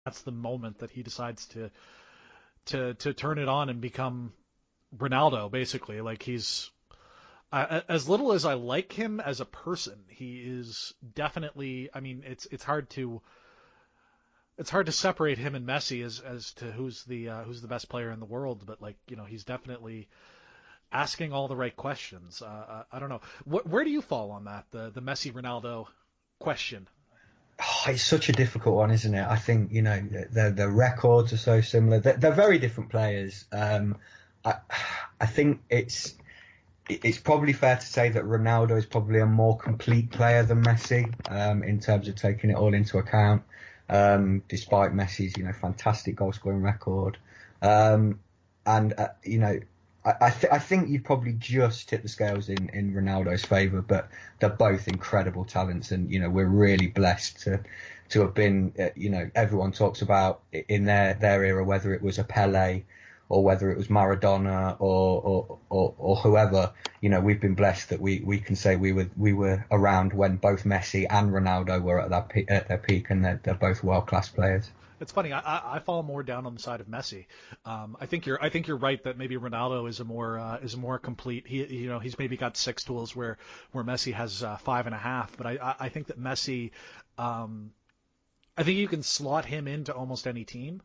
that's the moment that he decides to turn it on and become Ronaldo, basically. Like as little as I like him as a person, he is definitely. I mean, it's hard to separate him and Messi as to who's the best player in the world, but like he's definitely asking all the right questions. I don't know. Where do you fall on that? The Messi Ronaldo question. Oh, it's such a difficult one, isn't it? I think the records are so similar. They're very different players. I think it's probably fair to say that Ronaldo is probably a more complete player than Messi in terms of taking it all into account. Despite Messi's fantastic goal scoring record, I think you've probably just tipped the scales in Ronaldo's favour, but they're both incredible talents, and we're really blessed to have been. Everyone talks about in their era, whether it was a Pele or whether it was Maradona or whoever. We've been blessed that we can say we were around when both Messi and Ronaldo were at their peak, and they're both world class players. It's funny. I fall more down on the side of Messi. I think you're right that maybe Ronaldo is a more complete. He's maybe got 6 tools where Messi has 5.5. But I think that Messi, I think you can slot him into almost any team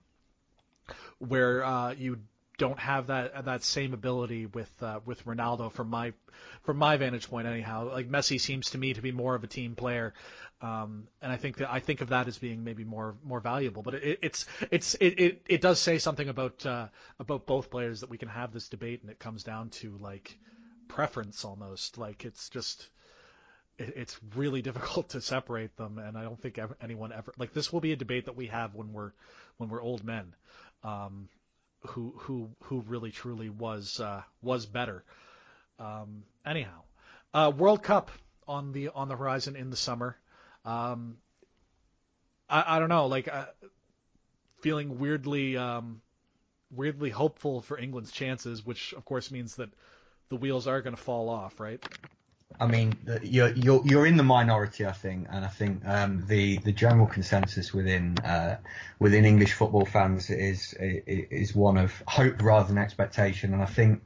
where you don't have that same ability with Ronaldo from my vantage point anyhow. Like Messi seems to me to be more of a team player, and I think of that as being maybe more valuable. But it does say something about both players that we can have this debate, and it comes down to like preference almost. Like it's really difficult to separate them, and I don't think anyone ever like this will be a debate that we have when we're old men. Who really truly was better. Anyhow, World Cup on the horizon in the summer. I don't know, like feeling weirdly hopeful for England's chances, which of course means that the wheels are going to fall off, right? I mean, you're in the minority, I think, and I think the general consensus within English football fans is one of hope rather than expectation. And I think,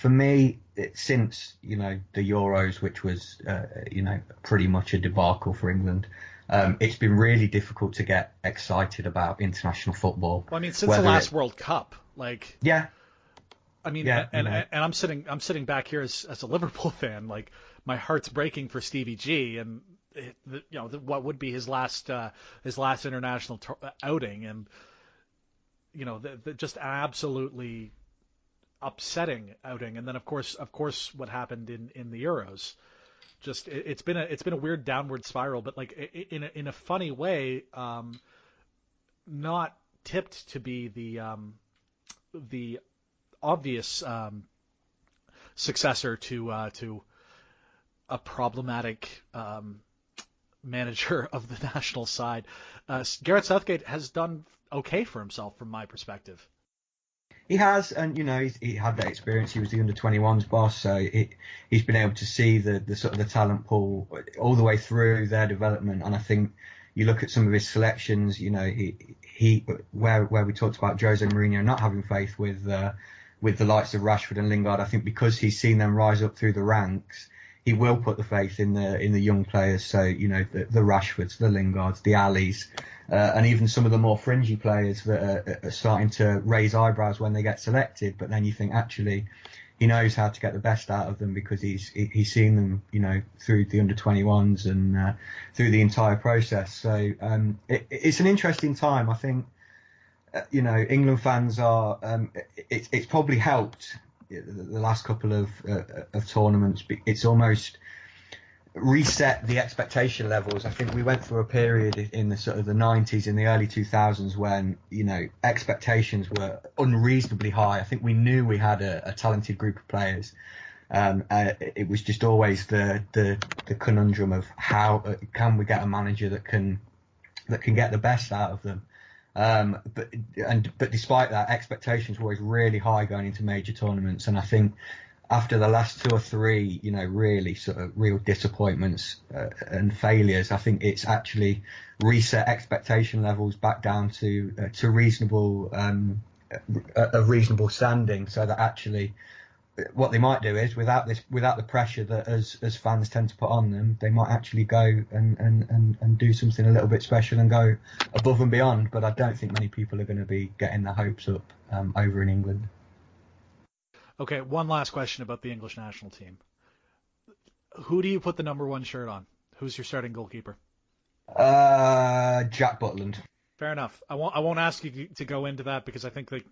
for me, since the Euros, which was pretty much a debacle for England, it's been really difficult to get excited about international football. Well, I mean, since the last World Cup, like yeah. I mean, yeah, and I'm sitting back here as a Liverpool fan, like my heart's breaking for Stevie G, and what would be his last international outing, and the just absolutely upsetting outing, and then of course what happened in the Euros, just it's been a weird downward spiral, but like in a funny way, not tipped to be the obvious successor to a problematic manager of the national side. Gareth Southgate has done okay for himself from my perspective. He has, and he had that experience. He was the under-21s boss, so he's been able to see the sort of the talent pool all the way through their development. And I think you look at some of his selections. He where we talked about Jose Mourinho not having faith with the likes of Rashford and Lingard, I think because he's seen them rise up through the ranks, he will put the faith in the young players. So the Rashfords, the Lingards, the Allis, and even some of the more fringy players that are starting to raise eyebrows when they get selected. But then you think actually he knows how to get the best out of them because he's seen them through the under-21s and through the entire process. So it's an interesting time. I think England fans are. It's probably helped the last couple of tournaments. It's almost reset the expectation levels. I think we went through a period in the sort of the 90s, in the early 2000s, when expectations were unreasonably high. I think we knew we had a talented group of players. It was just always the conundrum of how can we get a manager that can get the best out of them. But despite that, expectations were always really high going into major tournaments, and I think after the last two or three, really sort of real disappointments and failures, I think it's actually reset expectation levels back down to reasonable a reasonable standing, so that actually what they might do is without the pressure that as fans tend to put on them, they might actually go and do something a little bit special and go above and beyond. But I don't think many people are going to be getting their hopes up over in England. Okay, one last question about the English national team. Who do you put the number 1 shirt on? Who's your starting goalkeeper? Jack Butland. Fair enough. I won't ask you to go into that because I think that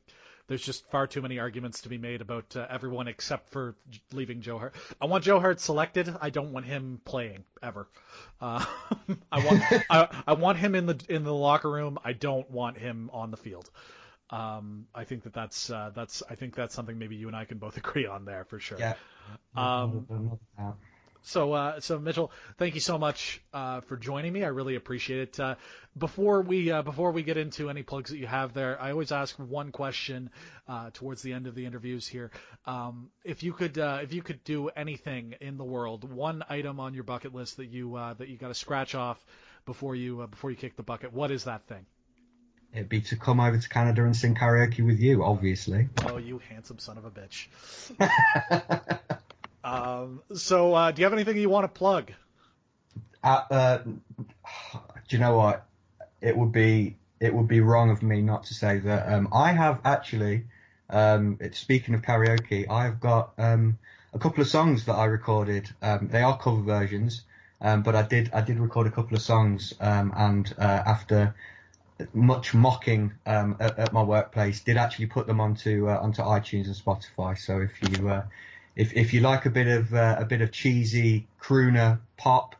there's just far too many arguments to be made about everyone except for leaving Joe Hart. I want Joe Hart selected. I don't want him playing ever. I want him in the locker room. I don't want him on the field. I think that's something maybe you and I can both agree on there for sure. Yeah. So Mitchell, thank you so much for joining me. I really appreciate it. Before we get into any plugs that you have there, I always ask one question towards the end of the interviews here. If you could do anything in the world, one item on your bucket list that you got to scratch off before you kick the bucket, what is that thing? It'd be to come over to Canada and sing karaoke with you, obviously. Oh, you handsome son of a bitch. So do you have anything you want to plug? Do you know what? It would be wrong of me not to say that I have actually. Speaking of karaoke, I've got a couple of songs that I recorded. They are cover versions, but I did record a couple of songs, and after much mocking at my workplace, did actually put them onto iTunes and Spotify. So if you like a bit of cheesy crooner pop,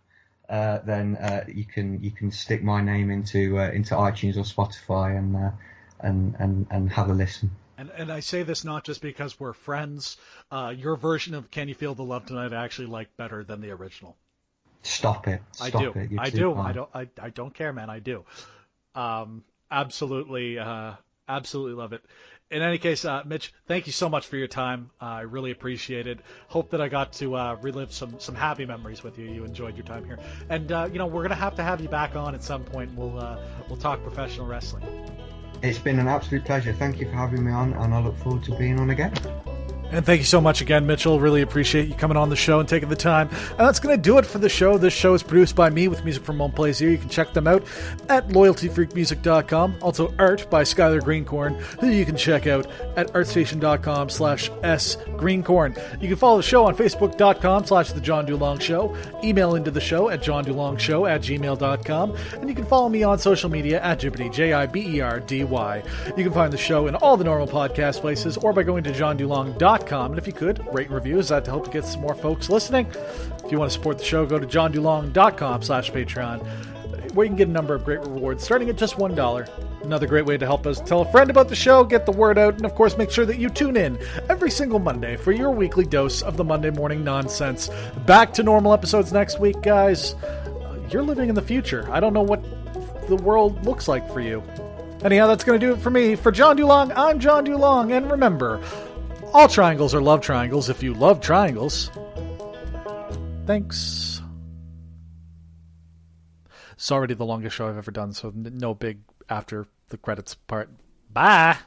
then you can stick my name into iTunes or Spotify and have a listen. And I say this not just because we're friends. Your version of "Can You Feel the Love Tonight" I actually like better than the original. Stop it! I do. I don't care, man. I do. Absolutely love it. In any case, Mitch, thank you so much for your time. I really appreciate it. Hope that I got to relive some happy memories with you. You enjoyed your time here, and we're gonna have you back on at some point. We'll talk professional wrestling. It's been an absolute pleasure. Thank you for having me on, and I look forward to being on again. And thank you so much again, Mitchell. Really appreciate you coming on the show and taking the time. And that's going to do it for the show. This show is produced by me with music from One Place Here. You can check them out at loyaltyfreakmusic.com. Also art by Skylar Greencorn, who you can check out at artstation.com/sgreencorn. You can follow the show on facebook.com/The John Dulong Show. Email into the show at johndulong@gmail.com. And you can follow me on social media at Jibberdy, JIBERDY. You can find the show in all the normal podcast places or by going to johndulong.com. And if you could, rate and review that to help to get some more folks listening. If you want to support the show, go to johndulong.com/Patreon, where you can get a number of great rewards starting at just $1. Another great way to help us: tell a friend about the show, get the word out, and of course make sure that you tune in every single Monday for your weekly dose of the Monday morning nonsense. Back to normal episodes next week, guys. You're living in the future. I don't know what the world looks like for you. Anyhow, that's going to do it for me. For John Dulong, I'm John Dulong, and remember, all triangles are love triangles if you love triangles. Thanks. It's already the longest show I've ever done, so no big after the credits part. Bye!